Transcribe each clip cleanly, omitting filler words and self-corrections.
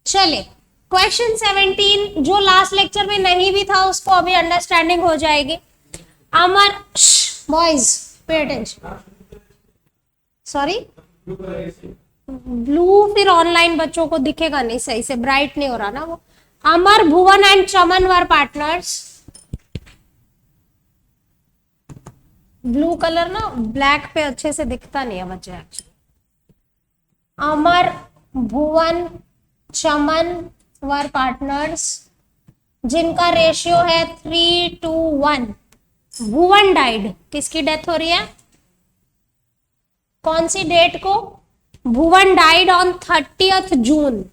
चले क्वेश्चन 17 जो last lecture में नहीं भी था उसको अभी अंडरस्टैंडिंग हो जाएगी। Amar boys pay attention, sorry blue फिर ऑनलाइन बच्चों को दिखेगा नहीं सही से, ब्राइट नहीं हो रहा ना वो। Amar, Bhuvan and Chaman were partners. Blue colour ना ब्लैक पे अच्छे से दिखता नहीं है बच्चे actually. Amar, Bhuvan, Chaman were partners जिनका रेशियो है 3:1। भुवन डाइड, किसकी डेथ हो रही है, कौन सी डेट को? Bhuvan died on 30th June.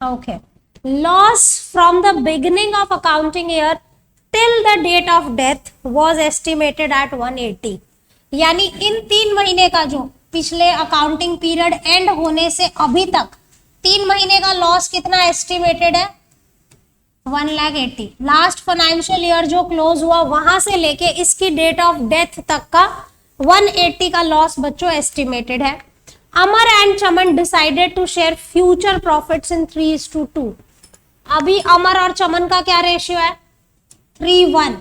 Okay, loss from the beginning of accounting year till the date of death was estimated at 180। यानी इन 3 महीने का जो पिछले अकाउंटिंग पीरियड एंड होने से अभी तक 3 महीने का लॉस कितना एस्टिमेटेड है? 180। लास्ट फाइनेंशियल ईयर जो क्लोज हुआ वहां से लेके इसकी डेट ऑफ डेथ तक का 180 का लॉस बच्चों एस्टिमेटेड है। Amar and Chaman decided to share future profits in 3:2। अभी अमर और चमन का क्या रेशियो है? 3:1।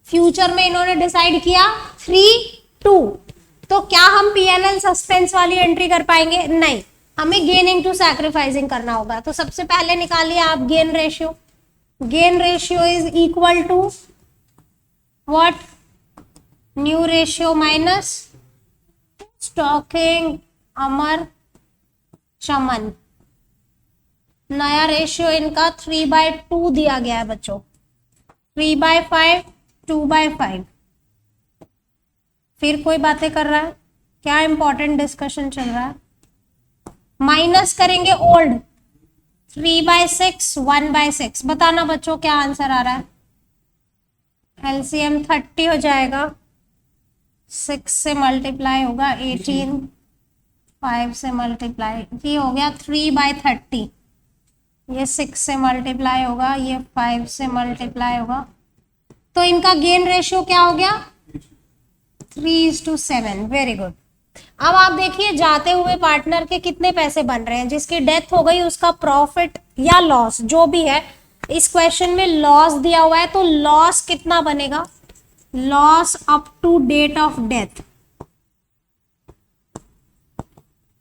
फ्यूचर में इन्होंने डिसाइड किया 3:2। तो क्या हम पीएनएल सस्पेंस वाली एंट्री कर पाएंगे? नहीं, हमें गेनिंग टू सैक्रिफाइसिंग करना होगा। तो सबसे पहले निकालिए आप gain ratio. Gain ratio is equal to what? New ratio minus stocking Amar Chaman. नया रेशियो इनका 3/2 दिया गया है बच्चों, 3/5, 2/5। फिर कोई बातें कर रहा है क्या? इंपॉर्टेंट डिस्कशन चल रहा है। माइनस करेंगे ओल्ड 3/6, 1/6। बताना बच्चों क्या आंसर आ रहा है? एलसीएम 30 हो जाएगा, 6 से मल्टीप्लाई होगा 18, 5 से मल्टीप्लाई, ये हो गया 3/30। ये 6 से मल्टीप्लाई होगा, ये 5 से मल्टीप्लाई होगा। तो इनका गेन रेशियो क्या हो गया? 3:7। Very good. अब आप देखिए जाते हुए पार्टनर के कितने पैसे बन रहे हैं। जिसकी डेथ हो गई उसका प्रॉफिट या लॉस जो भी है, इस क्वेश्चन में लॉस दिया हुआ है तो लॉस कितना बनेगा? Loss up to date of death.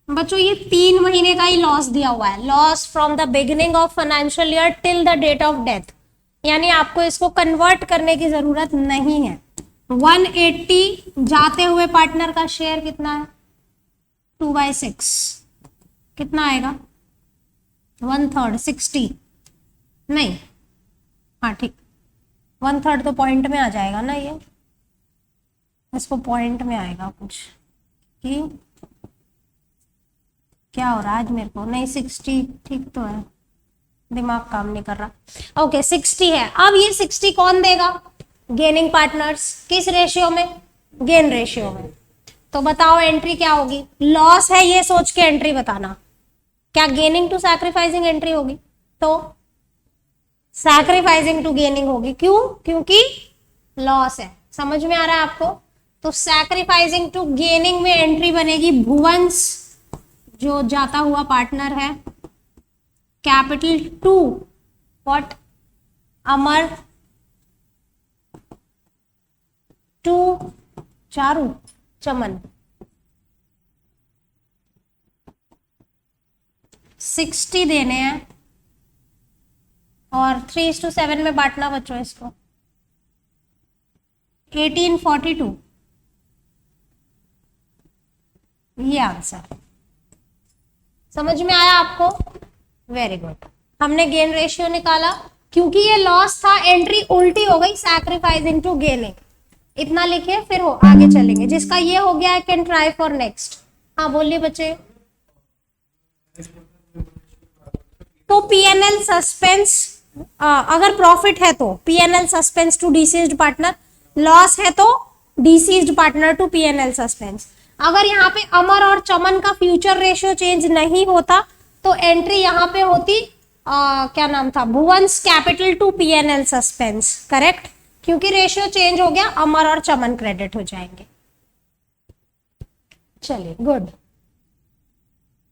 बच्चों ये 3 महीने का ही लॉस दिया हुआ है, loss from the beginning of financial year till the date of death. यानी आपको इसको कन्वर्ट करने की जरूरत नहीं है। 180 जाते हुए पार्टनर का शेयर कितना है? 2/6। कितना आएगा? 1/3, 60 नहीं, हाँ ठीक, 1/3 तो पॉइंट में आ जाएगा ना, ये इसको पॉइंट में आएगा कुछ कि क्या हो रहा है आज मेरे को? नहीं 60 ठीक तो है, दिमाग काम नहीं कर रहा। ओके 60 है। अब ये 60 कौन देगा? Gaining partners. किस रेशियो में? गेन रेशियो में। तो बताओ एंट्री क्या होगी? लॉस है ये सोच के एंट्री बताना। क्या गेनिंग टू सैक्रिफाइसिंग एंट्री होगी? तो सैक्रिफाइसिंग टू गेनिंग होगी। क्यों? क्योंकि लॉस है। समझ में आ रहा है आपको? तो सैक्रिफाइसिंग टू गेनिंग में एंट्री बनेगी भुवंस जो जाता हुआ पार्टनर है, कैपिटल 2 व्हाट? अमर 2 चारू चमन। 60 देने हैं और 3:7 में बांटना बच्चों इसको। 1842 ये आंसर। समझ में आया आपको? Very good. हमने गेन रेशियो निकाला क्योंकि ये लॉस था, एंट्री उल्टी हो गई, सैक्रिफाइसिंग टू गेनिंग। इतना लिखिए फिर हो आगे चलेंगे। जिसका ये हो गया कैन ट्राई फॉर नेक्स्ट। हाँ बोलिए बच्चे। तो पीएनएल सस्पेंस, अगर प्रॉफिट है तो PNL suspense to deceased partner, loss है तो deceased partner to PNL suspense. अगर यहाँ पे अमर और चमन का फ्यूचर रेशियो चेंज नहीं होता तो एंट्री यहाँ पे होती क्या नाम था? Bhuvan's capital to PNL suspense. Correct, क्योंकि रेशियो चेंज हो गया, अमर और चमन क्रेडिट हो जाएंगे। चलिए गुड।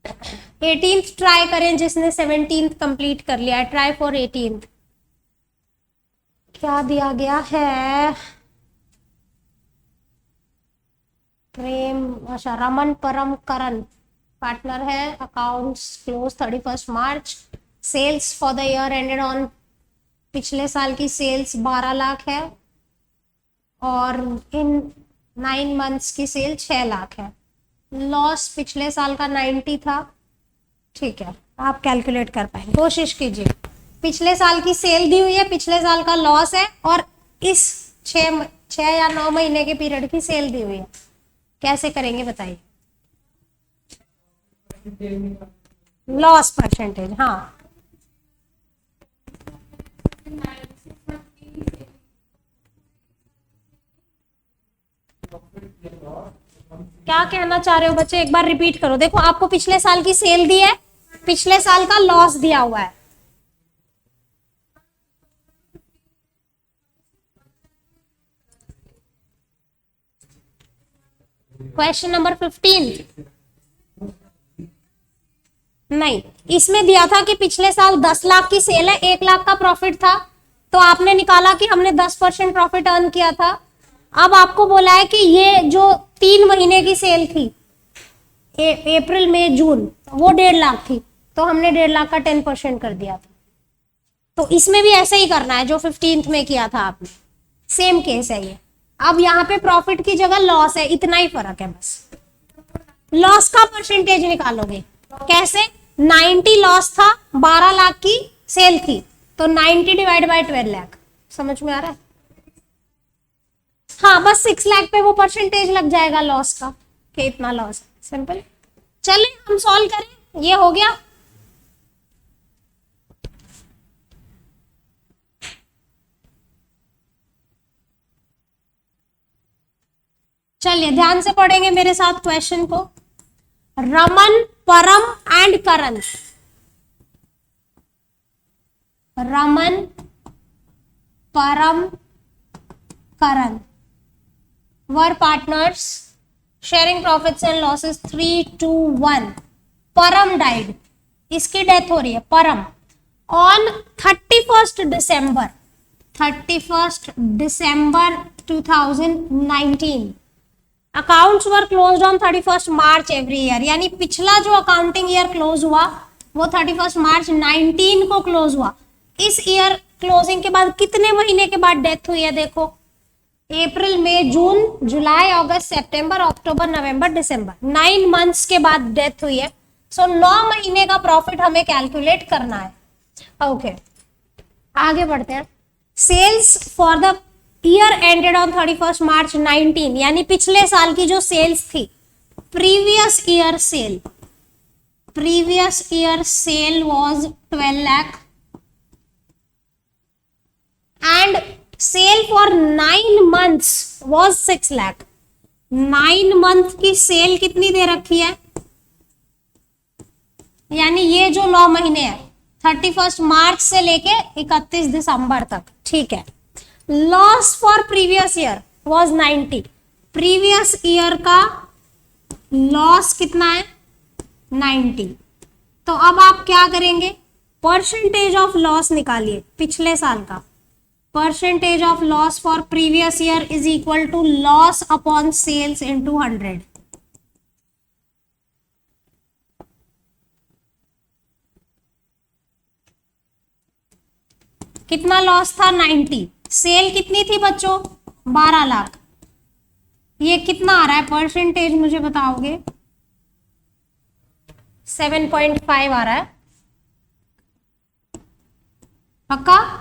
18th ट्राई करें, जिसने 17th कंप्लीट कर लिया है, ट्राई फॉर 18th। क्या दिया गया है? प्रेम, अच्छा, रमन परम करण पार्टनर है, accounts close 31 March, sales for the year ended on, पिछले साल की सेल्स 12 लाख है और इन 9 मंथ्स की सेल 6 लाख है। लॉस पिछले साल का 90 था, ठीक है, आप कैलकुलेट कर पाएंगे, कोशिश कीजिए। पिछले साल की सेल दी हुई है, पिछले साल का लॉस है और इस 6 या 9 महीने के पीरियड की सेल दी हुई है, कैसे करेंगे बताइए? लॉस परसेंटेज, हाँ, क्या कहना चाह रहे हो बच्चे, एक बार रिपीट करो। देखो, आपको पिछले साल की सेल दी है, पिछले साल का लॉस दिया हुआ है। क्वेश्चन नंबर 15 नहीं, इसमें दिया था कि पिछले साल 10 लाख की सेल है, 1 लाख का प्रॉफिट था, तो आपने निकाला कि हमने 10% प्रॉफिट अर्न किया था। अब आपको बोला है कि ये जो 3 महीने की सेल थी, अप्रैल मई जून, वो 1.5 लाख थी, तो हमने 1.5 लाख का 10% कर दिया था। तो इसमें भी ऐसे ही करना है जो 15th में किया था आपने, सेम केस है ये। अब यहाँ पे प्रॉफिट की जगह लॉस है, इतना ही फर्क है बस। लॉस का परसेंटेज निकालोगे कैसे? 90 लॉस था, 12 लाख की सेल थी, तो 90 डिवाइड बाय 12 लाख, समझ में आ रहा है? हाँ, बस 6 लाख पे वो परसेंटेज लग जाएगा लॉस का, कि इतना लॉस है, सिंपल। चलिए हम सॉल्व करें, ये हो गया। चलिए ध्यान से पढ़ेंगे मेरे साथ क्वेश्चन को। रमन, परम and Karan, Raman, Param, Karan were partners sharing profits and losses 3 to 1. परम डाइड, इसकी डेथ हो रही है, परम, on 31st December 2019। Accounts were closed on 31st March every year, यानी पिछला जो अकाउंटिंग ईयर क्लोज हुआ वो 31st मार्च 19 को क्लोज हुआ। इस ईयर क्लोजिंग के बाद कितने महीने के बाद डेथ हुई है? देखो, अप्रैल मई जून जुलाई अगस्त सितंबर अक्टूबर नवंबर दिसंबर, 9 मंथ्स के बाद डेथ हुई है। सो 9 महीने का प्रॉफिट हमें कैलकुलेट करना है। ओके, आगे बढ़ते हैं। Sales for the year ended on 31st March 19, यानी पिछले साल की जो सेल्स थी, previous year sale was 12 lakh and sale for 9 months was 6 lakh. 9 month की सेल कितनी दे रखी है? यानी ये जो 9 महीने हैं, 31st मार्च से लेके 31 दिसंबर तक, ठीक है। Loss for previous year was 90, previous year का लॉस कितना है? 90। तो अब आप क्या करेंगे? परसेंटेज ऑफ लॉस निकालिए पिछले साल का। Percentage of loss for previous year is equal to loss upon sales into 100। कितना लॉस था? 90। सेल कितनी थी बच्चों? 12 लाख। ये कितना आ रहा है परसेंटेज, मुझे बताओगे? 7.5 आ रहा है, पक्का?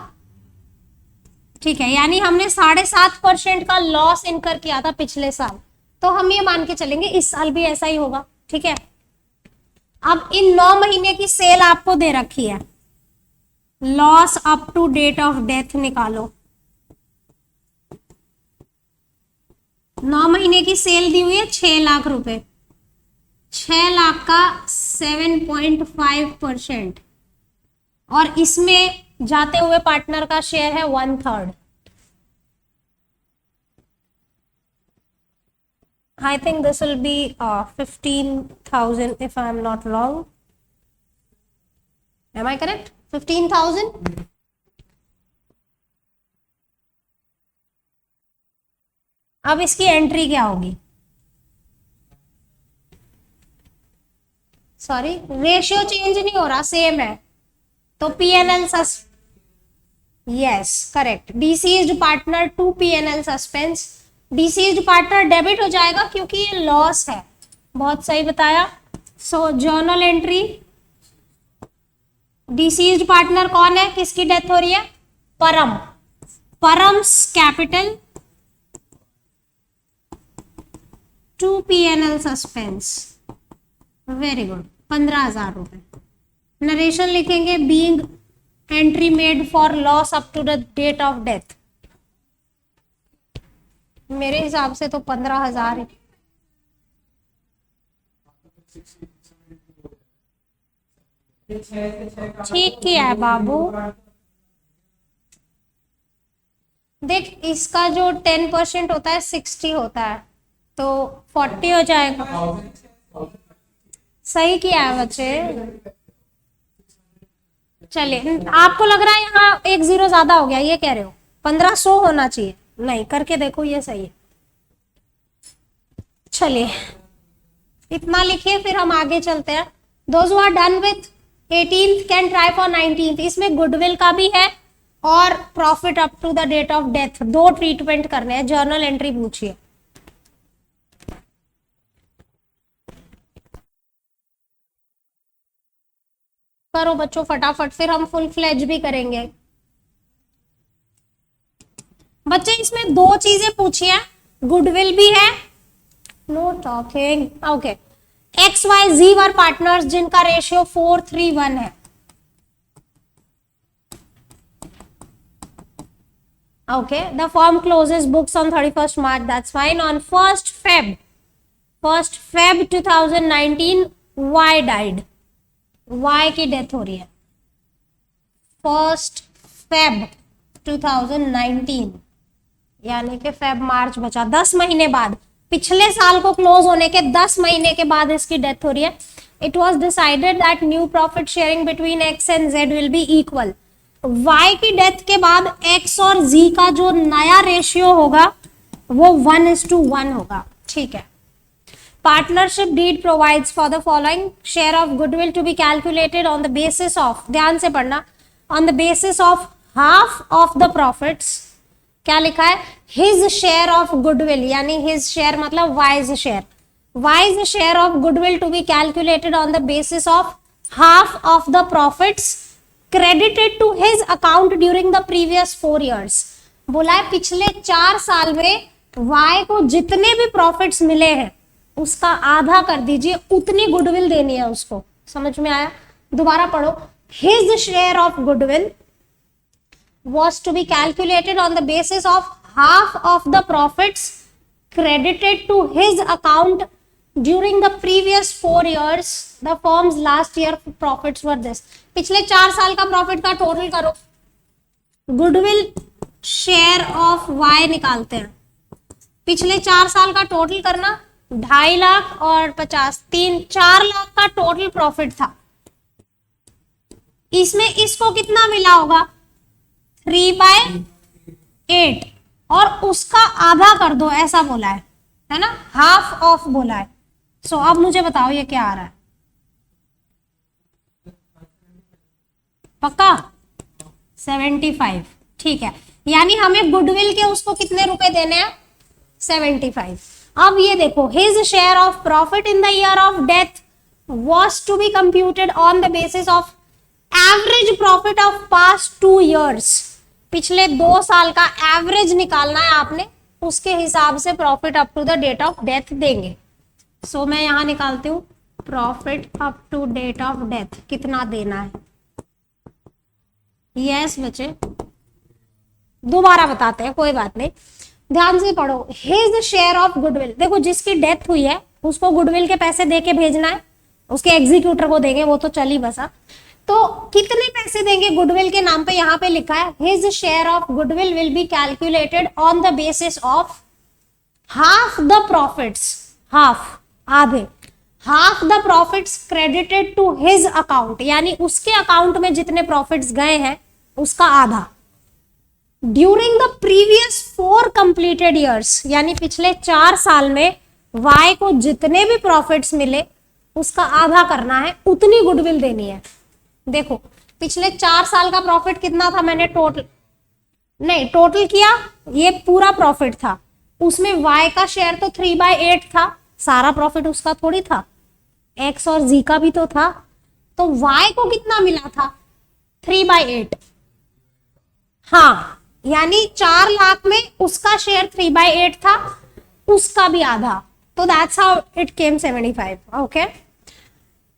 ठीक है, यानी हमने 7.5% का लॉस इनकर किया था पिछले साल, तो हम ये मान के चलेंगे इस साल भी ऐसा ही होगा, ठीक है। अब इन 9 महीने की सेल आपको दे रखी है, loss up to date of death निकालो। 9 महीने की सेल दी हुई है 6 लाख रुपए, 6 लाख का 7.5%, और इसमें जाते हुए पार्टनर का शेयर है 1/3। I think this will be 15,000 if I am not wrong. Am I correct? 15,000. अब इसकी एंट्री क्या होगी? सॉरी, रेशियो चेंज नहीं हो रहा, सेम है, तो PNL yes correct, deceased partner to PNL suspense, deceased partner debit हो जाएगा क्योंकि ये लॉस है। बहुत सही बताया। So journal entry, deceased partner कौन है, किसकी डेथ हो रही है? Param, Param's capital to PNL suspense. Very good, 15,000 रुपए। नरेशन लिखेंगे, being entry made for loss up to the date of death. मेरे हिसाब से तो 15,000 है। ठीक किया है बाबू। देख, इसका जो 10% होता है 60 होता है, तो 40 हो जाएगा। सही किया है बच्चे। चलिए, आपको लग रहा है यहाँ 1 0 ज्यादा हो गया, ये कह रहे हो 1500 होना चाहिए, नहीं करके देखो, ये सही है। चलिए इतना लिखिए, फिर हम आगे चलते हैं। Those who are done with 18th can try for 19th। इसमें गुडविल का भी है और profit up to the date of death, दो ट्रीटमेंट करने हैं। जर्नल एंट्री पूछिए। करो बच्चों फटाफट, फिर हम फुल फ्लेज भी करेंगे। बच्चे इसमें दो चीजें पूछी हैं, गुडविल भी है, no talking, okay. X Y Z were partners जिनका रेशियो 4:3:1 है। Okay, the firm closes books on 31st March. That's fine. On 1st Feb 2019, Y died. Y की डेथ हो रही है 1st Feb 2019, यानी कि फेब मार्च बचा 10 महीने बाद, पिछले साल को क्लोज होने के 10 महीने के बाद इसकी डेथ हो रही है। It was decided that new profit sharing between X and Z will be equal. Y की डेथ के बाद X और Z का जो नया रेशियो होगा वो 1:1 होगा। ठीक है। Partnership deed provides for the following share of goodwill to be calculated on the basis of, ध्यान से पढ़ना, on the basis of half of the profits. क्या लिखा है? हिज शेयर ऑफ गुडविल, यानी हिज शेयर मतलब Y's share, Y's share of goodwill to be calculated on the basis of half of the profits credited to his account during the previous 4 years। बोला है पिछले 4 साल में Y को जितने भी प्रॉफिट्स मिले हैं उसका आधा कर दीजिए, उतनी गुडविल देनी है उसको। समझ में आया? दोबारा पढ़ो। His share of goodwill was to be calculated on the basis of half of the profits credited to his account during the previous 4 years। the firm's last year profits were this। पिछले 4 साल का profit का total करो, goodwill share of Y निकालते हैं। पिछले 4 साल का टोटल करना, 2.5 लाख और 50, 4 लाख का टोटल प्रॉफिट था। इसमें इसको कितना मिला होगा? 3/8, और उसका आधा कर दो ऐसा बोला है ना, हाफ ऑफ बोला है। सो अब मुझे बताओ ये क्या आ रहा है? पक्का 75। ठीक है, यानी हमें गुडविल के उसको कितने रुपए देने हैं? 75। अब ये देखो, his share of profit in the year of death was to be computed on the basis of average profit of past 2 years। पिछले 2 साल का एवरेज निकालना है आपने, उसके हिसाब से profit up to the date of death देंगे। सो मैं यहां निकालती हूँ profit up to date of death कितना देना है। यस बच्चे, दोबारा बताते हैं, कोई बात नहीं, ध्यान से पढ़ो। हिज शेयर ऑफ गुडविल, देखो जिसकी डेथ हुई है उसको गुडविल के पैसे दे के भेजना है, उसके एग्जीक्यूटर को देंगे, वो तो चली बसा। तो कितने पैसे देंगे गुडविल के नाम पे? यहाँ पे लिखा है his share of goodwill will be calculated on the basis of half the profits half, आधे, half the profits credited to his account, यानी उसके अकाउंट में जितने प्रॉफिट्स गए हैं उसका आधा। During the previous 4 completed years, यानी पिछले 4 साल में वाई को जितने भी प्रॉफिट्स मिले उसका आधा करना है, उतनी गुडविल देनी है। देखो पिछले 4 साल का प्रॉफिट कितना था, मैंने टोटल किया, ये पूरा प्रॉफिट था, उसमें वाई का शेयर तो 3/8 था, सारा प्रॉफिट उसका थोड़ी था, एक्स और जी का भी तो था, तो वाई को कितना मिला था 3/8। हाँ, यानी 4 लाख में उसका शेयर 3/8 था, उसका भी आधा, तो that's how it came 75। Okay,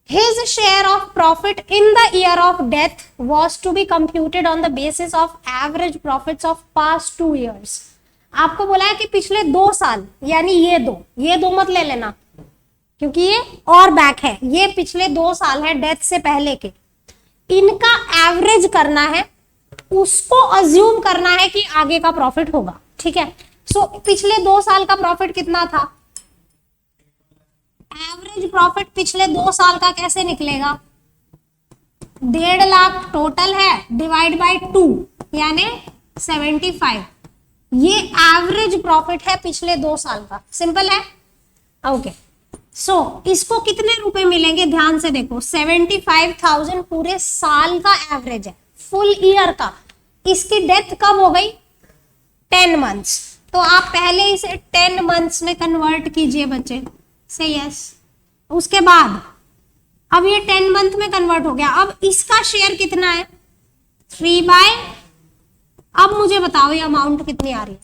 his share of profit in the year of death was to be computed on the basis of average profits of past 2 years। आपको बोला है कि पिछले 2 साल, यानी ये दो मत ले लेना क्योंकि ये और बैक है, ये पिछले 2 साल है डेथ से पहले के, इनका एवरेज करना है, उसको अज्यूम करना है कि आगे का प्रॉफिट होगा। ठीक है, सो पिछले 2 साल का प्रॉफिट कितना था, एवरेज प्रॉफिट पिछले 2 साल का कैसे निकलेगा, 1.5 लाख टोटल है, डिवाइड बाय 2 यानी 75, ये एवरेज प्रॉफिट है पिछले 2 साल का। सिंपल है। ओके, सो इसको कितने रुपए मिलेंगे, ध्यान से देखो, 75,000 पूरे साल का एवरेज है, फुल ईयर का। इसकी डेथ कब हो गई, 10 मंथ्स, तो आप पहले इसे 10 मंथ्स में कन्वर्ट कीजिए बच्चे, से यस। उसके बाद अब ये 10 मंथ में कन्वर्ट हो गया, अब इसका शेयर कितना है 3/, अब मुझे बताओ ये अमाउंट कितनी आ रही है,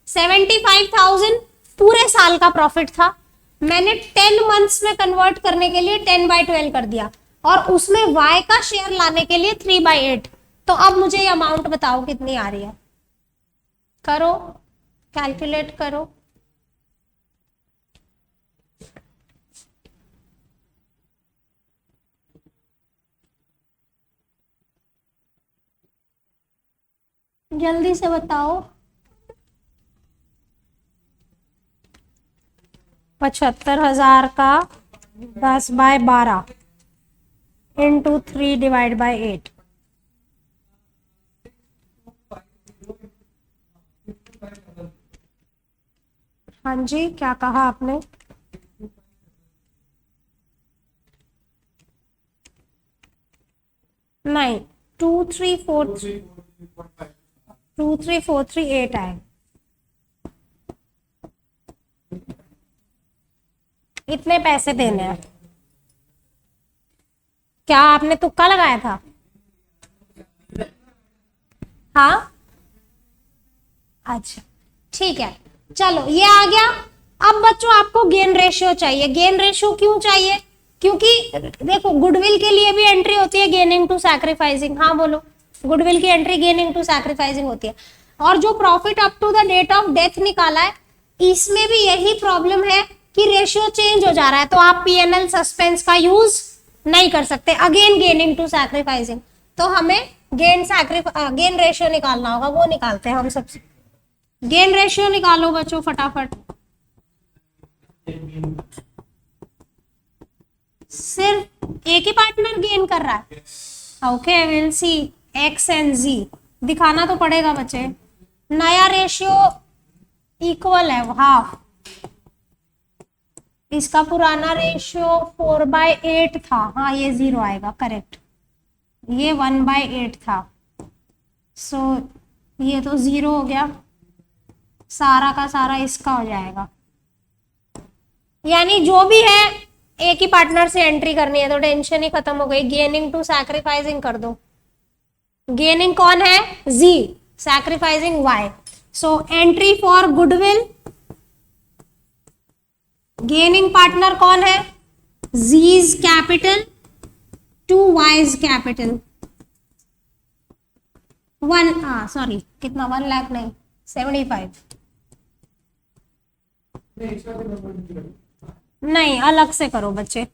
75,000 पूरे साल का प्रॉफिट था, मैंने 10 मंथ्स में कन्वर्ट करने के लिए 10/12 कर दिया, और उसमें y का शेयर लाने के लिए 3/8, तो अब मुझे ये अमाउंट बताओ कितनी आ रही है, करो कैलकुलेट करो। जल्दी से बताओ, 75,000 का 10/12 इंटू 3 डिवाइड बाय 8, हाँ जी क्या कहा आपने, नहीं 2343 आए, इतने पैसे देने हैं। क्या आपने तुक्का लगाया था, हाँ अच्छा ठीक है, चलो ये आ गया। अब बच्चों आपको गेन रेशियो चाहिए, गेन रेशियो क्यों चाहिए, क्योंकि देखो गुडविल के लिए भी एंट्री होती है गेनिंग टू सैक्रिफाइसिंग, हाँ बोलो, गुडविल की एंट्री गेनिंग टू सैक्रिफाइसिंग होती है, और जो profit up to the date of death निकाला है इसमें भी यही प्रॉब्लम है कि रेशियो चेंज हो जा रहा है, तो आप पीएनएल सस्पेंस का यूज नहीं कर सकते, अगेन गेनिंग टू सैक्रिफाइसिंग, तो हमें गेन रेशियो निकालना होगा, वो निकालते हैं हम सबसे। गेन रेशियो निकालो बच्चों फटाफट, सिर्फ एक ही पार्टनर गेन कर रहा है, okay will see X and G, दिखाना तो पड़ेगा बच्चे, नया रेशियो इक्वल है हाफ, इसका पुराना रेशियो 4/8 था, हाँ ये 0 आएगा करेक्ट, ये 1/8 था, सो ये तो 0 हो गया, सारा का सारा इसका हो जाएगा, यानी जो भी है एक ही पार्टनर से एंट्री करनी है, तो टेंशन ही खत्म हो गई, गेनिंग टू सैक्रिफाइसिंग कर दो, गेनिंग कौन है G, sacrificing Y, so entry for goodwill, gaining partner कौन है G's capital to Y's capital, 1 कितना 1 लाख नहीं 75, नहीं अलग से करो बच्चे,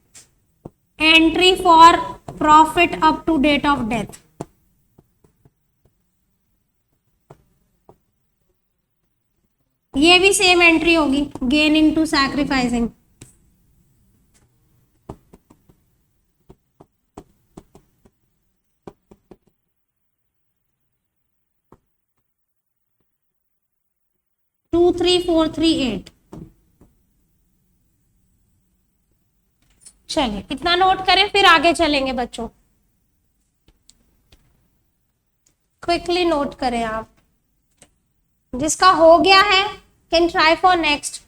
entry for profit up to date of death, ये भी सेम एंट्री होगी, गेनिंग टू सैक्रिफाइसिंग। टू 3 4 3 8। चलिए इतना नोट करें, फिर आगे चलेंगे बच्चों। क्विकली नोट करें आप, जिसका हो गया है कैन ट्राई फॉर नेक्स्ट।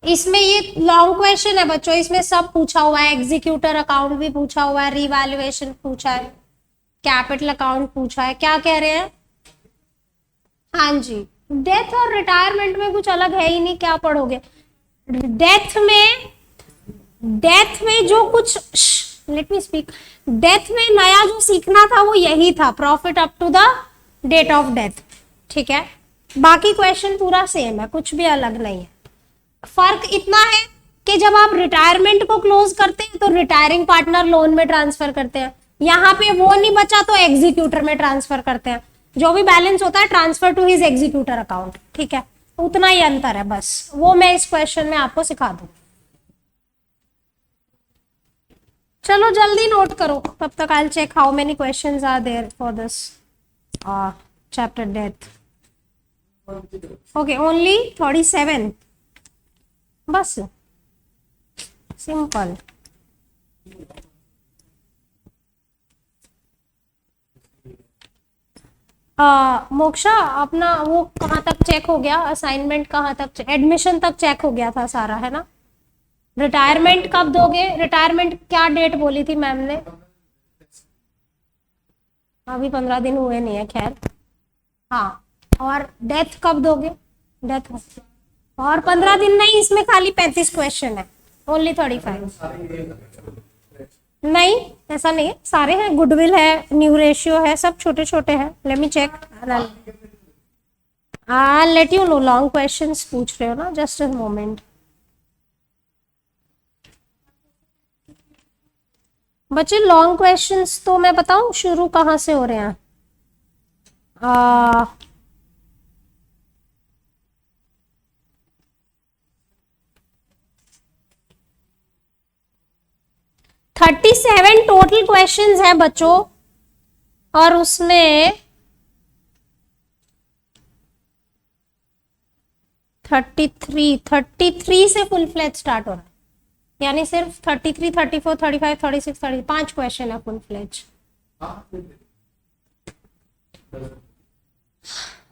इसमें ये लॉन्ग क्वेश्चन है बच्चों, इसमें सब पूछा हुआ है, एग्जीक्यूटर अकाउंट भी पूछा हुआ है, रिवैल्यूएशन पूछा है, कैपिटल अकाउंट पूछा है। क्या कह रहे हैं? हाँ जी, डेथ और रिटायरमेंट में कुछ अलग है ही नहीं, क्या पढ़ोगे? डेथ में जो कुछ, लेट मी स्पीक, डेथ में नया जो सीखना था वो यही था, profit up to the date of death. ठीक है, बाकी क्वेश्चन पूरा सेम है, कुछ भी अलग नहीं है। फर्क इतना है कि जब आप रिटायरमेंट को क्लोज करते हैं तो रिटायरिंग पार्टनर लोन में ट्रांसफर करते हैं, यहाँ पे वो नहीं बचा तो एग्जीक्यूटर में ट्रांसफर करते हैं, जो भी बैलेंस होता है transfer to his executor account. ठीक है, उतना ही अंतर है बस, वो मैं इस क्वेश्चन में आपको सिखा दूं। चलो जल्दी नोट करो, तब तक I will check how many questions are there for this chapter death. Okay, only 37, बस सिंपल। मोक्षा अपना वो कहाँ तक चेक हो गया? असाइनमेंट कहाँ तक, एडमिशन तक चेक हो गया था सारा, है ना? रिटायरमेंट कब दोगे? रिटायरमेंट क्या डेट बोली थी मैम ने? अभी 15 दिन हुए नहीं है, खैर। हाँ, और डेथ कब दोगे? डेथ और 15 दिन नहीं, इसमें खाली 35 क्वेश्चन है, ओनली 35। नहीं, ऐसा नहीं है, सारे हैं, गुडविल है, न्यू रेशियो है, सब छोटे छोटे हैं। Let me check, let you know. Long questions पूछ रहे हो ना, जस्ट अ मोमेंट। बच्चे लॉन्ग क्वेश्चंस तो मैं बताऊं शुरू कहाँ से हो रहे हैं? 37 टोटल क्वेश्चंस है बच्चों, और उसमें 33 से फुल फ्लैज स्टार्ट हो रहा है, यानी सिर्फ 33, 34, 35, 36, 30, 5 क्वेश्चन है फुल फ्लैज।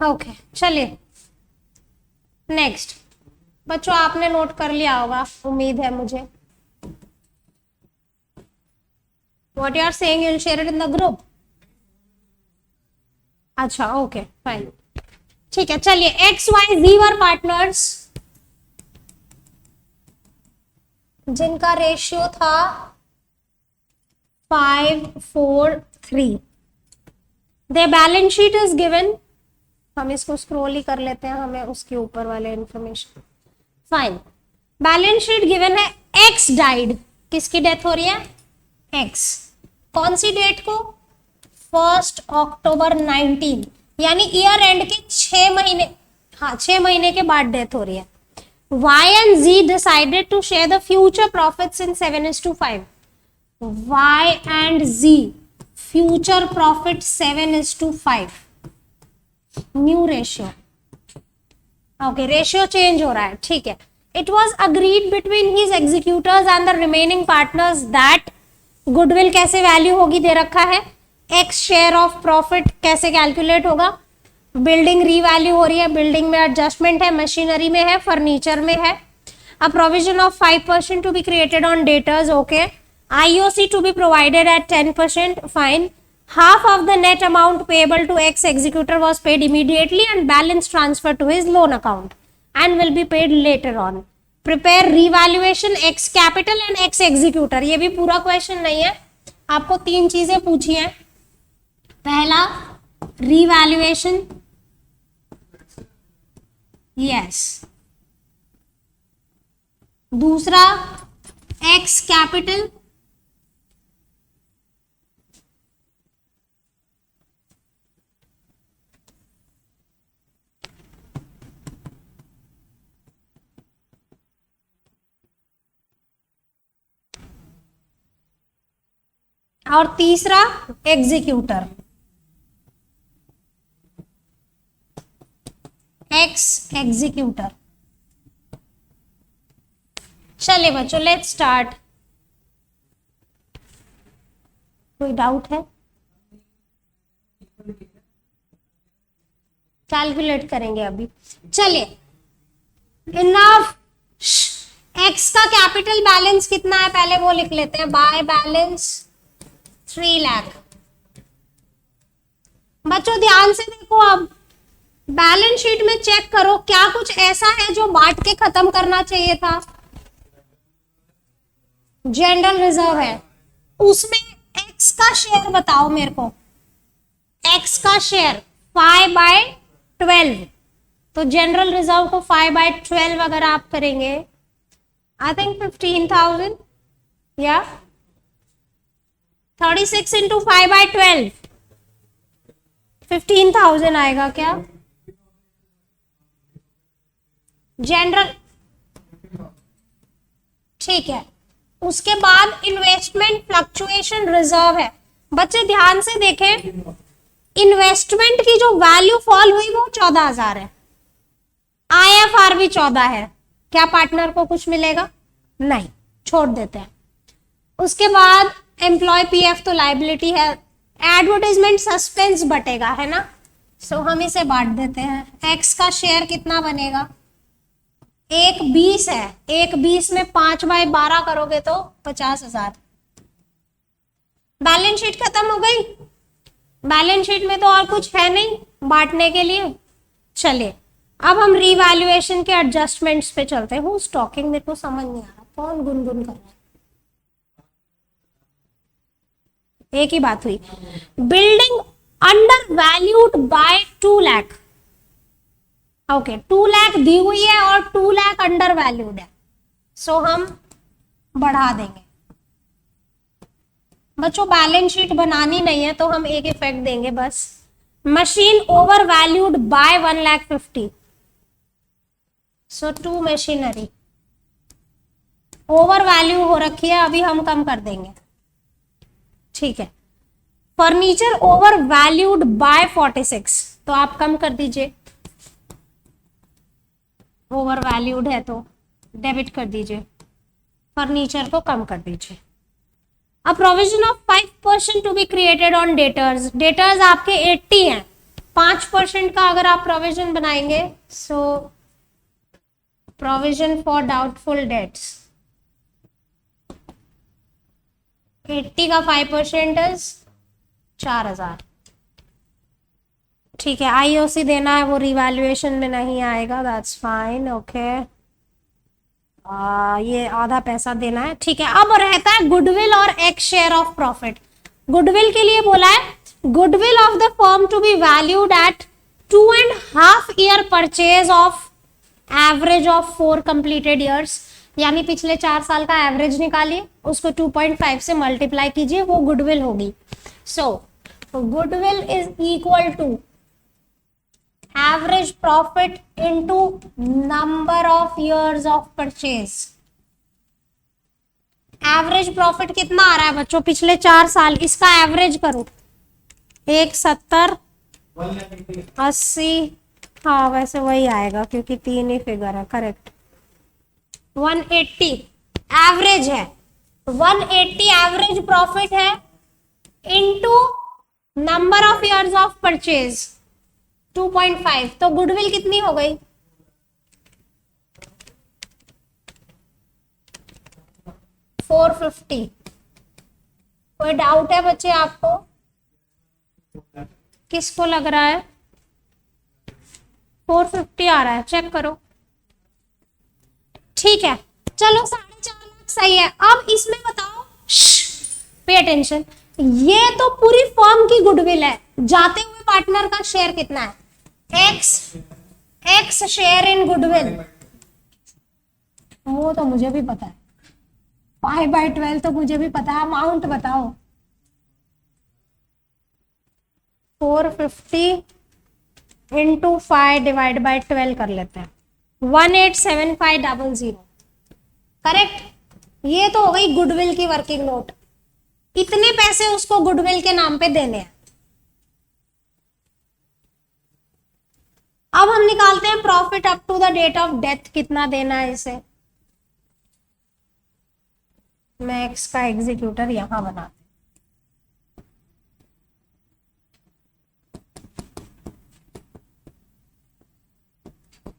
ओके, चलिए नेक्स्ट। बच्चों आपने नोट कर लिया होगा, उम्मीद है मुझे। What you are saying, you'll share it in the group. अच्छा, ओके फाइन, ठीक है। चलिए, XYZ वर पार्टनर्स जिनका रेशियो था 5:4:3। दे बैलेंस शीट इज गिवन। हम इसको स्क्रॉल ही कर लेते हैं, हमें उसके ऊपर वाले information. Fine, balance sheet given है, एक्स डाइड। किसकी डेथ हो रही है? एक्स। कौन सी डेट को? 1 अक्टूबर 19, यानी ईयर एंड के 6 महीने, हाँ 6 महीने के बाद डेथ हो रही है। Y and Z decided to share the future profits in 7:5. Y and Z future profit 7:5. New ratio. Okay, ratio change हो रहा है, ठीक है। It was agreed between his executors and the remaining partners that goodwill कैसे value होगी दे रखा है, X share of profit कैसे कैलकुलेट होगा, बिल्डिंग रीवैल्यू हो रही है, बिल्डिंग में एडजस्टमेंट है, मशीनरी में है, फर्नीचर में है। A provision of 5% to be created on debtors, okay. IOC to be provided at 10%, fine. Half of the net amount payable to ex executor was paid immediately and balance transferred to his loan account and will be paid later on. Prepare revaluation ex capital and ex executor. ये भी पूरा question नहीं है, आपको 3 चीजें पूछी हैं। पहला revaluation, yes. दूसरा ex capital, और तीसरा एग्जीक्यूटर, एक्स एग्जीक्यूटर। चलिए बच्चों, लेट्स स्टार्ट। कोई डाउट है? कैलकुलेट करेंगे अभी। चलिए, इनफ। एक्स का कैपिटल बैलेंस कितना है पहले वो लिख लेते हैं। By balance 3 lakh. बच्चों ध्यान से देखो, अब बैलेंस शीट में चेक करो क्या कुछ ऐसा है जो बांट के खत्म करना चाहिए था। जनरल रिजर्व है, उसमें एक्स का शेयर बताओ मेरे को। एक्स का शेयर 5/12, तो जनरल रिजर्व को 5/12 अगर आप करेंगे, आई थिंक 15,000 या 36 इंटू 5/12 15,000 आएगा क्या जनरल? ठीक है। उसके बाद इन्वेस्टमेंट फ्लक्चुएशन रिजर्व है। बच्चे ध्यान से देखें, इन्वेस्टमेंट की जो वैल्यू फॉल हुई वो 14,000 है। IFR भी 14 है। क्या पार्टनर को कुछ मिलेगा? नहीं, छोड़ देते हैं। उसके बाद एम्प्लॉय PF तो लाइबिलिटी है। एडवर्टाइजमेंट सस्पेंस बटेगा, है ना, सो हम इसे बांट देते हैं। एक्स का शेयर कितना बनेगा? 1/20 है। 1/20 में 5/12 करोगे तो 50,000। बैलेंस शीट खत्म हो गई। बैलेंस शीट में तो और कुछ है नहीं बांटने के लिए। चलिए अब हम रीवैल्यूएशन के एडजस्टमेंट्स पे चलते हैं। हूज टॉकिंग, मेरे को समझ नहीं आ रहा कौन गुनगुन कर रहा है। एक ही बात हुई। Building under valued by 2 lakh. Okay, 2 lakh दी हुई है और 2 लाख अंडर वैल्यूड है, सो हम बढ़ा देंगे। बच्चों बैलेंस शीट बनानी नहीं है तो हम एक इफेक्ट देंगे बस। मशीन ओवर वैल्यूड बाय 1,50,000, सो 2 मशीनरी ओवर वैल्यू हो रखी है, अभी हम कम कर देंगे। ठीक है। फर्नीचर ओवर वैल्यूड बाय 46, तो आप कम कर दीजिए। ओवर वैल्यूड है तो डेबिट कर दीजिए, फर्नीचर को कम कर दीजिए। A provision of 5% to be created on debtors. Debtors आपके 80 हैं, 5% का अगर आप प्रोविजन बनाएंगे, so provision for doubtful debts 80 का 5% इज 4,000। ठीक है। IOC देना है, वो रिवैल्यूएशन में नहीं आएगा, दैट्स फाइन। ओके, ये आधा पैसा देना है। ठीक है। अब रहता है गुडविल और X share of profit. Goodwill के लिए बोला है goodwill of the firm to be valued at 2.5 year purchase of average of 4 completed years, यानी पिछले 4 साल का एवरेज निकालिए, उसको 2.5 से मल्टीप्लाई कीजिए, वो गुडविल होगी। So goodwill is equal to average profit into number of years of purchase. Average profit कितना आ रहा है बच्चों पिछले 4 साल, इसका एवरेज करो। 170, 80, हाँ वैसे वही आएगा क्योंकि 3 ही फिगर है, करेक्ट। 180 एवरेज है, 180 एवरेज प्रॉफिट है into number of years of purchase 2.5, तो गुडविल कितनी हो गई? 450। कोई डाउट है बच्चे आपको? किसको लग रहा है 450 आ रहा है? चेक करो। ठीक है, चलो 4.5 लाख सही है। अब इसमें बताओ, पे अटेंशन, ये तो पूरी फर्म की गुडविल है। जाते हुए पार्टनर का शेयर कितना है? एक्स शेयर इन गुडविल, वो तो मुझे भी पता है, 5/12 तो मुझे भी पता है। अमाउंट बताओ। 450 इंटू 5 डिवाइड बाई 12 कर लेते हैं, 187500। करेक्ट। ये तो हो गई गुडविल की वर्किंग नोट। इतने पैसे उसको गुडविल के नाम पे देने हैं। अब हम निकालते हैं profit up to the date of death, कितना देना है इसे। मैं एक्स का एग्जीक्यूटर यहां बना,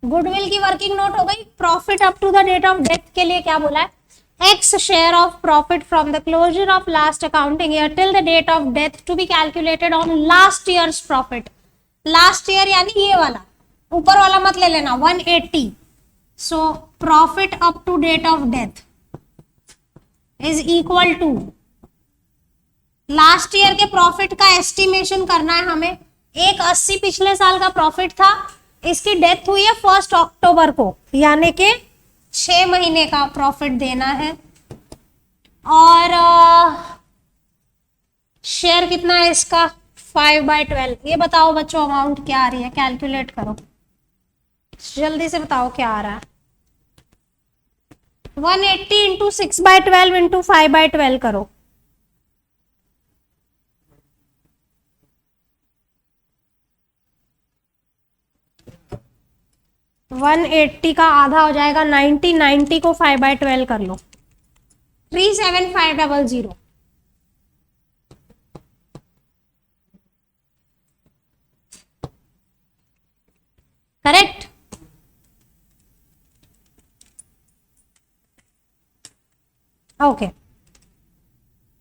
गुडविल की वर्किंग नोट हो गई। Profit up to the date of death के लिए क्या बोला है, X share of profit from the closure of last accounting year till the date of death to be calculated on last year's profit. Last year यानी ये वाला, ऊपर वाला मत ले लेना, 180। So profit up to date of death is equal to last year के profit का एस्टिमेशन करना है हमें। एक 80 पिछले साल का प्रॉफिट था, इसकी डेथ हुई है 1 अक्टूबर को, यानी कि 6 महीने का प्रॉफिट देना है। और शेयर कितना है इसका, 5/12। ये बताओ बच्चों अमाउंट क्या आ रही है, कैलकुलेट करो जल्दी से, बताओ क्या आ रहा है। 180 इंटू 6/12 इंटू 5/12 करो। 180 का आधा हो जाएगा 90, 90 को 5/12 कर लो, 37500। करेक्ट। ओके,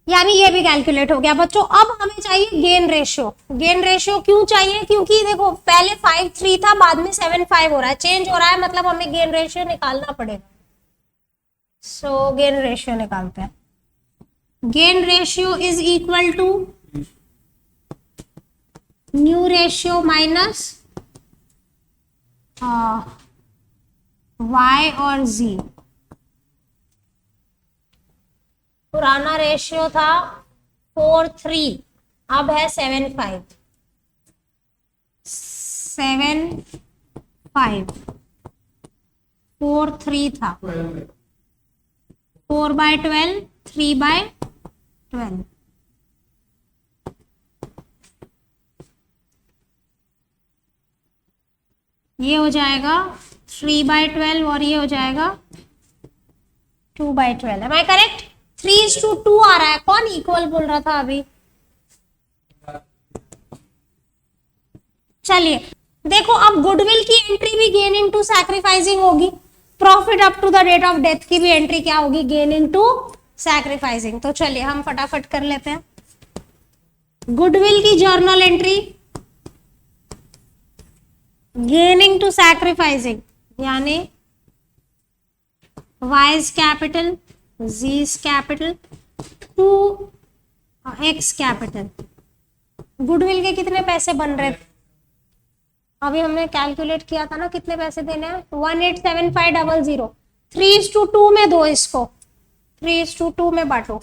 यानी ये भी कैलकुलेट हो गया बच्चों। अब हमें चाहिए गेन रेशियो। गेन रेशियो क्यों चाहिए, क्योंकि देखो पहले 5.3 था, बाद में 7.5 हो रहा है, चेंज हो रहा है, मतलब हमें गेन रेशियो निकालना पड़ेगा। सो गेन रेशियो निकालते हैं। Gain ratio is equal to new ratio minus y और z। पुराना रेशियो था 4:3, अब है 7:5। 7:5, 4:3 था, 4/12, 3/12। ये हो जाएगा 3/12 और ये हो जाएगा 2/12। एम आई करेक्ट? 3:2 आ रहा है। कौन इक्वल बोल रहा था अभी? चलिए देखो, अब गुडविल की एंट्री भी गेन इनटू सैक्रिफाइसिंग होगी, profit up to the date of death की भी एंट्री क्या होगी, गेन इनटू सैक्रिफाइसिंग। तो चलिए हम फटाफट कर लेते हैं। गुडविल की journal entry gaining to sacrificing, यानी y is capital, z is capital, 2x capital. Goodwill के कितने पैसे बन रहे थे, अभी हमने कैलकुलेट किया था ना, कितने पैसे देने हैं, 187,500। 3:2 में दो इसको, 3:2 में बांटो,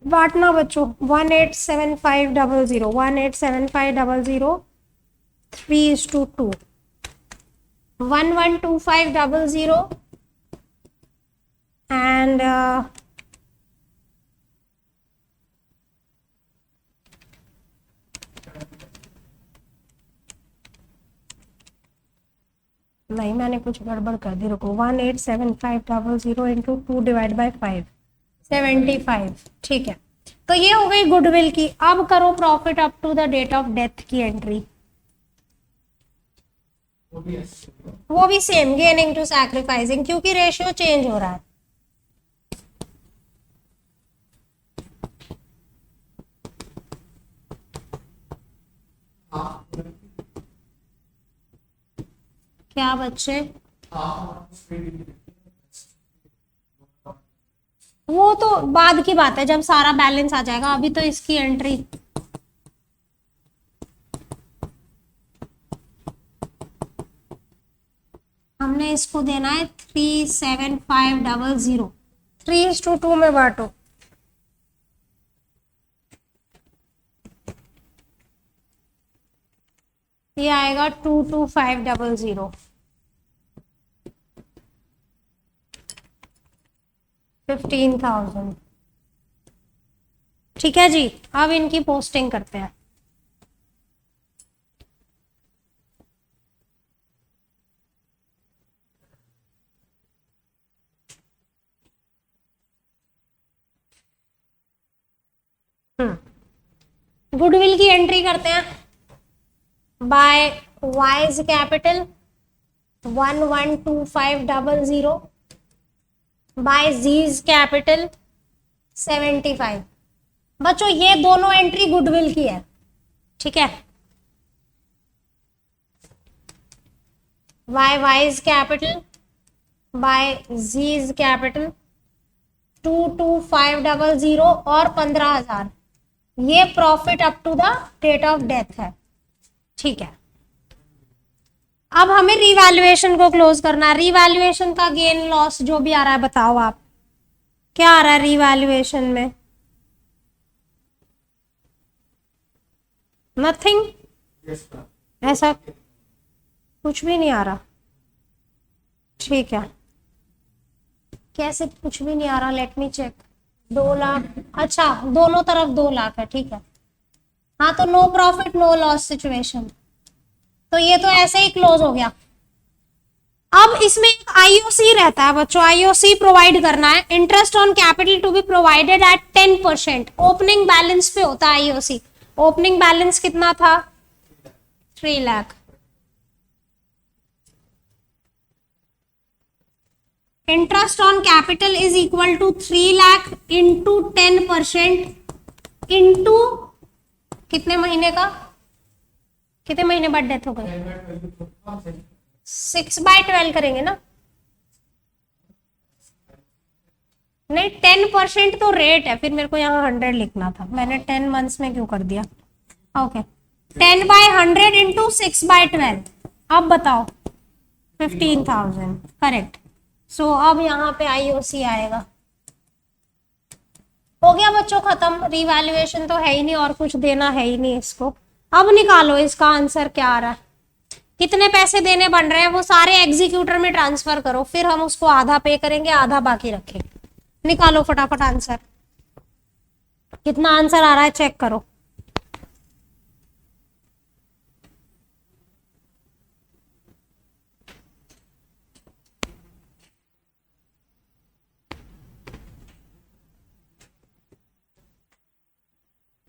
बांटना बच्चों। 187,500, 187,500, 3:2, 112500 and नहीं, मैंने कुछ गड़बड़ कर दी, रुको। 187,500 इंटू 2 डिवाइड बाई 5, 75। ठीक है, तो ये हो गई गुडविल की। अब करो profit up to the date of death की एंट्री। वो भी सेम, गेनिंग टू सैक्रिफाइसिंग, क्योंकि रेशियो चेंज हो रहा है। क्या बच्चे? वो तो बाद की बात है, जब सारा बैलेंस आ जाएगा, अभी तो इसकी एंट्री। हमने इसको देना है 37500, 3:2 में बांटो। ये आएगा 22500। 15,000। ठीक है जी, अब इनकी पोस्टिंग करते हैं। गुडविल की एंट्री करते हैं by Y's capital 112500 by G's capital 75। बच्चों ये दोनों एंट्री गुडविल की है, ठीक है। By Y's capital by G's capital 22500 और 15,000, ये profit up to the date of death है, ठीक है। अब हमें रिवैल्यूएशन को क्लोज करना है। रिवैल्यूएशन का गेन लॉस जो भी आ रहा है बताओ आप, क्या आ रहा है रिवैल्यूएशन में? नथिंग, ऐसा कुछ भी नहीं आ रहा, ठीक है। कैसे कुछ भी नहीं आ रहा? Late me check. 2 लाख, अच्छा दोनों तरफ 2 लाख है, ठीक है। हाँ तो no profit no loss situation, तो ये तो ऐसे ही क्लोज हो गया। अब इसमें एक आईओसी रहता है बच्चों, आईओसी प्रोवाइड करना है। Interest on capital to be provided at 10%। Opening balance पे होता है आईओसी। ओपनिंग बैलेंस कितना था? 3 lakh. Interest on capital is equal to 3 lakh into 10% into कितने महीने का? कितने महीने बाद डेथ हो गई? 6/12 करेंगे ना? नहीं 10% तो रेट है, फिर मेरे को यहाँ 100 लिखना था, मैंने 10 मंथ्स में क्यों कर दिया? Okay 10/100 into 6/12। अब बताओ 15,000 करेक्ट। सो अब यहाँ पे आईओसी आएगा। हो गया बच्चों खत्म, रिवैल्यूएशन तो है ही नहीं और कुछ देना है ही नहीं इसको। अब निकालो इसका आंसर क्या आ रहा है, कितने पैसे देने बन रहे हैं वो सारे एग्जीक्यूटर में ट्रांसफर करो, फिर हम उसको आधा पे करेंगे आधा बाकी रखेंगे। निकालो फटाफट आंसर, कितना आंसर आ रहा है चेक करो।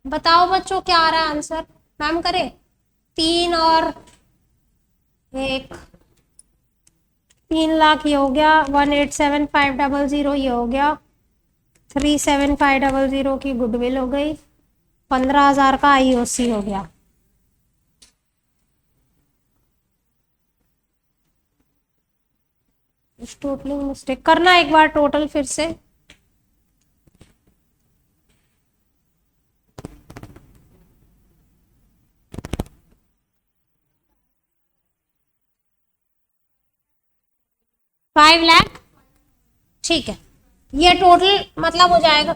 बताओ बच्चों क्या आ रहा है आंसर, मैम करे 3 और 1, 3 लाख ये हो गया, 187,500 ये हो गया, 37,500 की गुडविल हो गई, 15,000 का आईओसी हो गया। टोटलिंग मिस्टेक करना एक बार टोटल फिर से। फाइव लाख, ठीक है। ये टोटल मतलब हो जाएगा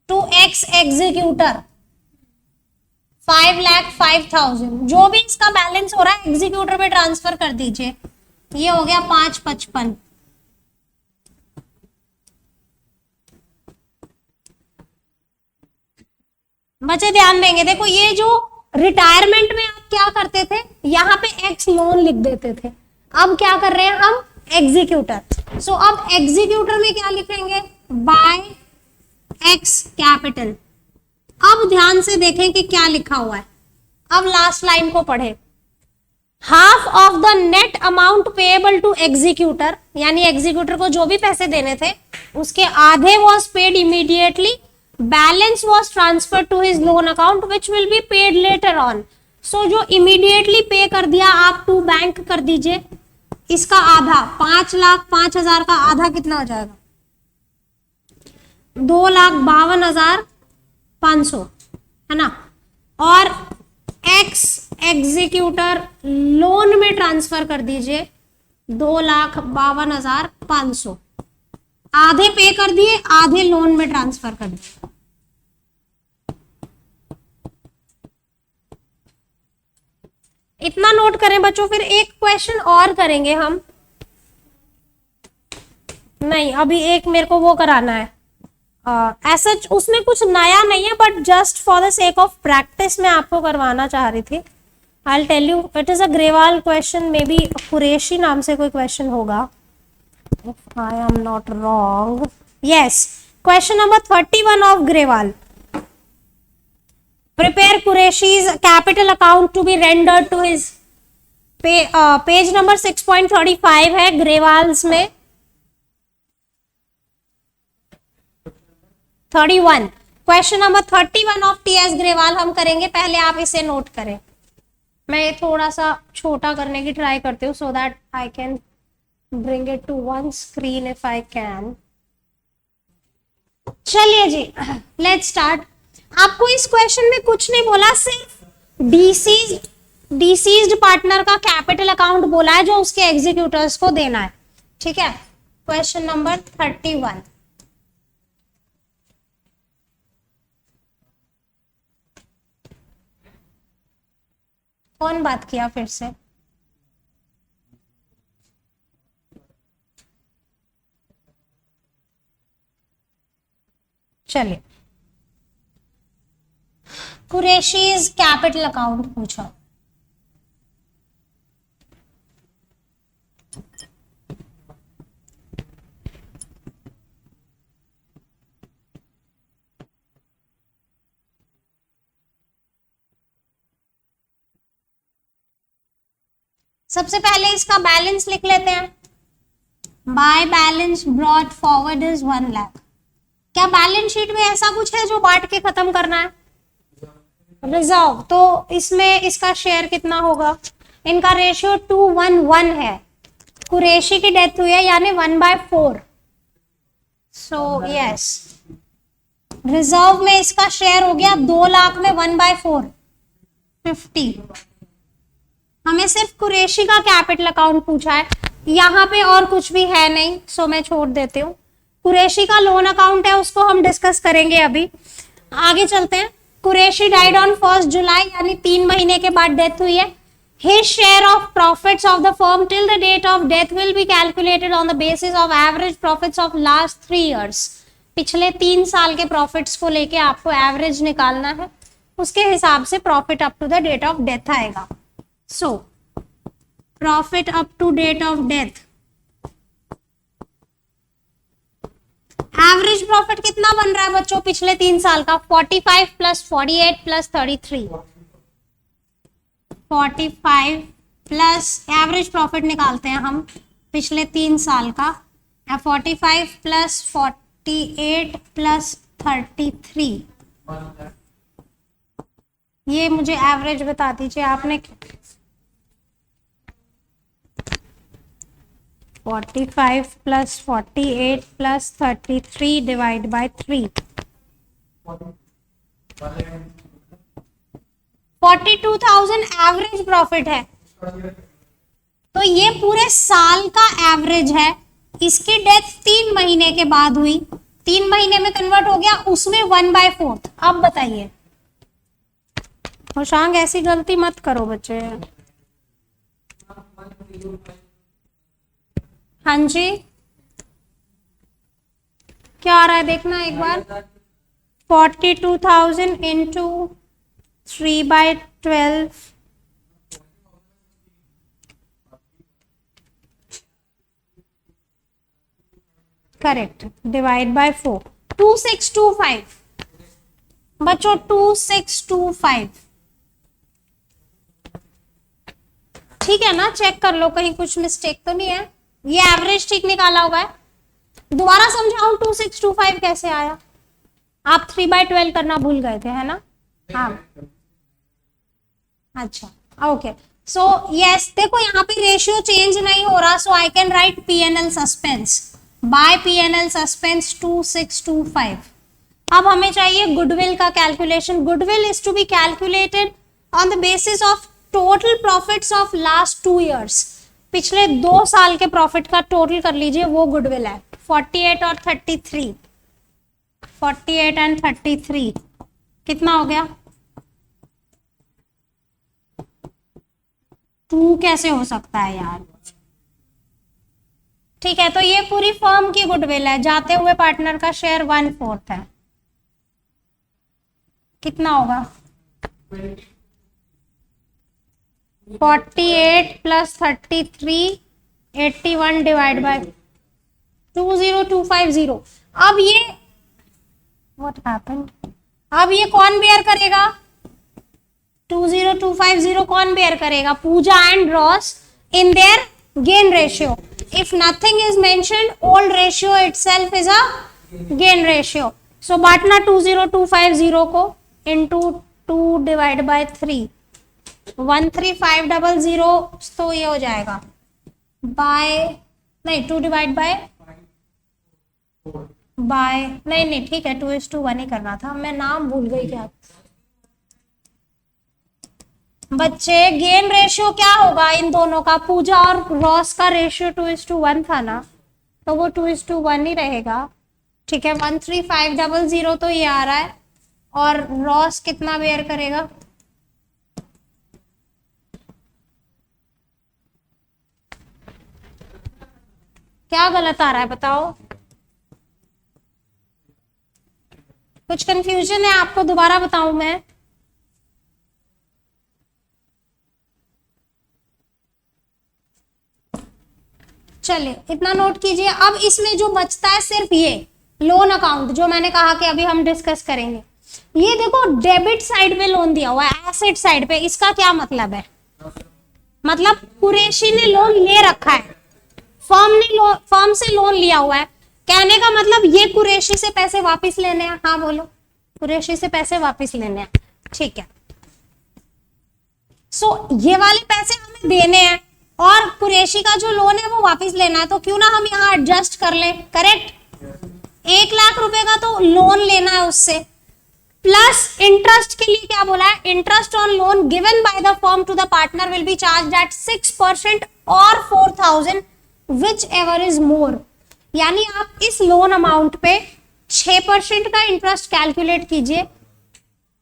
टू एक्स एग्जीक्यूटर 5,05,000। जो भी इसका बैलेंस हो रहा है एग्जीक्यूटर में ट्रांसफर कर दीजिए। ये हो गया 555। बच्चे ध्यान देंगे, देखो ये जो रिटायरमेंट में आप क्या करते थे, यहाँ पे एक्स लोन लिख देते थे, अब क्या कर रहे हैं हम एग्जीक्यूटर। सो अब एग्जीक्यूटर में क्या लिखेंगे, बाय एक्स कैपिटल। अब ध्यान से देखें कि क्या लिखा हुआ है। अब लास्ट लाइन को पढ़े, half of the net amount payable to executor, यानी एग्जीक्यूटर को जो भी पैसे देने थे उसके आधे was paid immediately, balance was transferred to his loan account which will be paid later on. So जो इमीडिएटली पे कर दिया आप टू बैंक कर दीजिए, इसका आधा 5,05,000 का आधा कितना हो जाएगा, 2,52,500 है ना। और एक्स एग्जीक्यूटर लोन में ट्रांसफर कर दीजिए 2,52,500, आधे पे कर दिए आधे लोन में ट्रांसफर कर दिए। इतना नोट करें बच्चों, फिर एक क्वेश्चन और करेंगे हम नहीं, अभी एक मेरे को वो कराना है, ऐसा उसमें कुछ नया नहीं है, but just for the sake of practice मैं आपको करवाना चाह रही थी। I tell you, it is a Grewal question, maybe Qureshi नाम से कोई क्वेश्चन होगा, if I am not wrong. Yes, question number 31 of Grewal. Prepare Qureshi's capital account to be rendered to his, page number 6.35 है ग्रेवाल्स में। 31, question number 31 of TS Grewal हम करेंगे, पहले आप इसे नोट करें। मैं ये थोड़ा सा छोटा करने की ट्राई करती हूँ so that I can bring it to one screen if I can. चलिए जी, लेट्स स्टार्ट। आपको इस क्वेश्चन में कुछ नहीं बोला, सिर्फ डिसीज्ड पार्टनर का कैपिटल अकाउंट बोला है जो उसके एग्जीक्यूटर्स को देना है। ठीक है, क्वेश्चन नंबर 31। कौन बात किया फिर से? चलिए, कुरैशीज कैपिटल अकाउंट पूछा। सबसे पहले इसका बैलेंस लिख लेते हैं। By balance brought forward is 1 lakh. क्या बैलेंस शीट में ऐसा कुछ है जो बांट के खत्म करना है? रिजर्व, तो इसमें इसका शेयर कितना होगा? इनका रेशियो 2:1 है। कुरैशी की डेथ हुई है यानी 1/4। सो यस, रिजर्व में इसका शेयर हो गया 2 लाख में 1/4, 50। हमें सिर्फ कुरैशी का कैपिटल अकाउंट पूछा है, यहाँ पे और कुछ भी है नहीं, सो मैं छोड़ देती हूँ। कुरैशी का लोन अकाउंट है, उसको हम डिस्कस करेंगे अभी। आगे चलते हैं। कुरैशी डाइड ऑन 1 जुलाई यानी 3 महीने के बाद डेथ हुई है। His share of profits of the firm till the date of death will be calculated on the basis of average profits of last 3 years. पिछले 3 साल के प्रॉफिट्स को लेके आपको एवरेज निकालना है, उसके हिसाब से profit up to the date of death आएगा। So profit up to date of death, average profit कितना बन रहा है बच्चों पिछले 3 साल का? 45 plus 48 plus 33, 45 plus average profit निकालते हैं हम पिछले 3 साल का, 45 प्लस 48 प्लस 33, ये मुझे एवरेज बता दीजिए आपने। 45 plus 48 plus 33 divide by 3, 42,000 average profit है। तो ये पूरे साल का एवरेज है। इसकी डेथ 3 महीने के बाद हुई, 3 महीने में कन्वर्ट हो गया, उसमें 1/4। अब बताइए, होशांग ऐसी गलती मत करो बच्चे। हाँ जी, क्या आ रहा है देखना एक बार। 42,000 इंटू 3/12, करेक्ट, डिवाइड बाय 4, 2625 बच्चों, 2625। ठीक है ना, चेक कर लो कहीं कुछ मिस्टेक तो नहीं है। ये एवरेज ठीक निकाला हुआ है। दोबारा समझाऊं 2625 कैसे आया? आप 3/12 करना भूल गए थे, है ना? हाँ, अच्छा, ओके। सो यस, देखो यहाँ पे रेशियो चेंज नहीं हो रहा, so I can write PNL suspense, by PNL suspense 2625। अब हमें चाहिए गुडविल का calculation. Goodwill is to be calculated on the basis of total profits of last 2 years. पिछले 2 साल के प्रॉफिट का टोटल कर लीजिए, वो गुडविल है। 48 और 33, 48 एंड 33 कितना हो गया? 2 कैसे हो सकता है यार? ठीक है, तो ये पूरी फर्म की गुडविल है, जाते हुए पार्टनर का शेयर 1/4 है, कितना होगा 48 + 33 81 डिवाइड बाय 20250। अब ये व्हाट हैपेंड, अब ये कौन बेयर करेगा, 20250 कौन बेयर करेगा, Pooja and Ross in their gain ratio. If nothing is mentioned, old ratio itself is a gain ratio. So बांटना 20250 को into 2 डिवाइड बाय 3, 13500, तो ये हो जाएगा बाय, नहीं 2 डिवाइड बाय नहीं ठीक है 2:1 ही करना था, मैं नाम भूल गई क्या बच्चे। गेन रेशियो क्या होगा इन दोनों का, पूजा और रॉस का रेशियो 2:1 था ना, तो वो 2:1 ही रहेगा। ठीक है, 13500 तो ये आ रहा है, और रॉस कितना बेयर करेगा, क्या गलत आ रहा है बताओ, कुछ कंफ्यूजन है आपको, दोबारा बताऊं मैं, चलिए इतना नोट कीजिए। अब इसमें जो बचता है सिर्फ ये लोन अकाउंट, जो मैंने कहा कि अभी हम डिस्कस करेंगे। ये देखो डेबिट साइड पे लोन दिया हुआ है, एसेट साइड पे, इसका क्या मतलब है, मतलब कुरैशी ने लोन ले रखा है, फर्म से लोन लिया हुआ है, कहने का मतलब ये कुरैशी से पैसे वापस लेने हैं। हाँ बोलो, कुरैशी से पैसे वापस लेने हैं, ठीक है। सो ये वाले पैसे हमें देने हैं और कुरैशी का जो लोन है वो वापस लेना है, तो क्यों ना हम यहाँ एडजस्ट कर लें, करेक्ट। 1 लाख रुपए का तो लोन लेना है उससे, प्लस इंटरेस्ट के लिए क्या बोला है, interest on loan given by the firm to the partner will be charge at 6% और 4000 विच एवर इज मोर। यानी आप इस लोन अमाउंट पे 6% का इंटरेस्ट कैलकुलेट कीजिए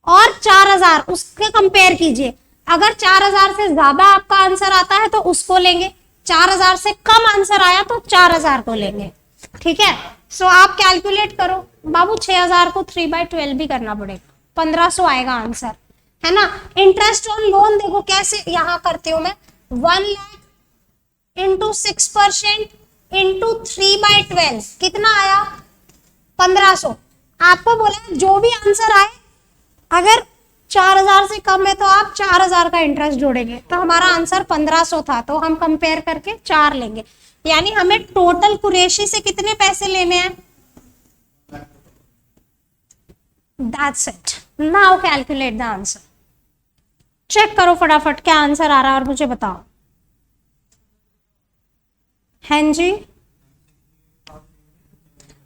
और 4000 उसके कंपेयर कीजिए। अगर 4000 से ज्यादा आपका आंसर आता है तो उसको लेंगे, 4000 से कम आंसर आया तो 4000 को लेंगे, ठीक है। सो आप कैलकुलेट करो बाबू, 6000 को 3/12 भी करना पड़ेगा, 1500 आएगा आंसर, है ना। इंटरेस्ट ऑन लोन देखो कैसे यहाँ करती हूं मैं, 1 लाख इंटू 6% इंटू 3/12 कितना आया 1500। आपको बोला जो भी आंसर आए, अगर 4000 से कम है तो आप 4000 का इंटरेस्ट जोड़ेंगे, तो हमारा आंसर 1500 था, तो हम कंपेयर करके 4 लेंगे। यानी हमें टोटल कुरैशी से कितने पैसे लेने हैं, that's it. Now calculate the answer, check करो फटाफट क्या आंसर आ रहा है और मुझे बताओ। हैं जी,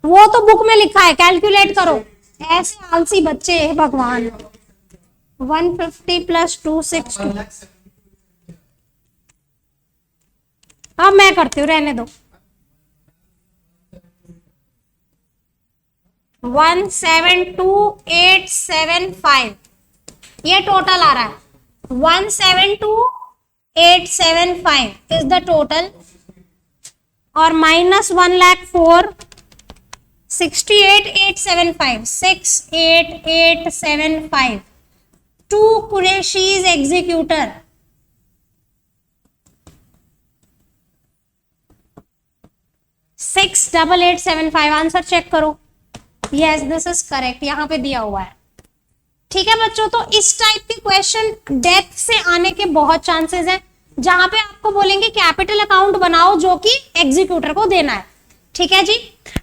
वो तो बुक में लिखा है, कैलकुलेट करो, ऐसे आलसी बच्चे हैं भगवान। 150 + 260, अब मैं करती हूँ, रहने दो। 172875 ये टोटल आ रहा है, 172875 इज द टोटल, और माइनस 1,04,000 68875 68875 टू Qureshi's executor. Six 8875 answer check करो, यस दिस इज करेक्ट, यहां पे दिया हुआ है। ठीक है बच्चों, तो इस टाइप के क्वेश्चन डेथ से आने के बहुत चांसेस हैं, जहां पे आपको बोलेंगे कैपिटल अकाउंट बनाओ जो कि एग्जीक्यूटर को देना है। ठीक है जी,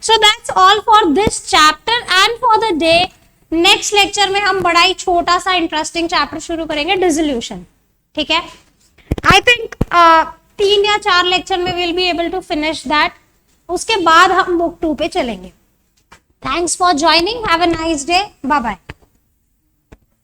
so that's all for this chapter and for the day. Next lecture में हम बड़ा ही छोटा सा इंटरेस्टिंग चैप्टर शुरू करेंगे, डिसोल्यूशन। ठीक है, आई थिंक 3 या 4 लेक्चर में will be able to finish that, उसके बाद हम बुक 2 पे चलेंगे। Thanks for joining, have a nice day, bye bye.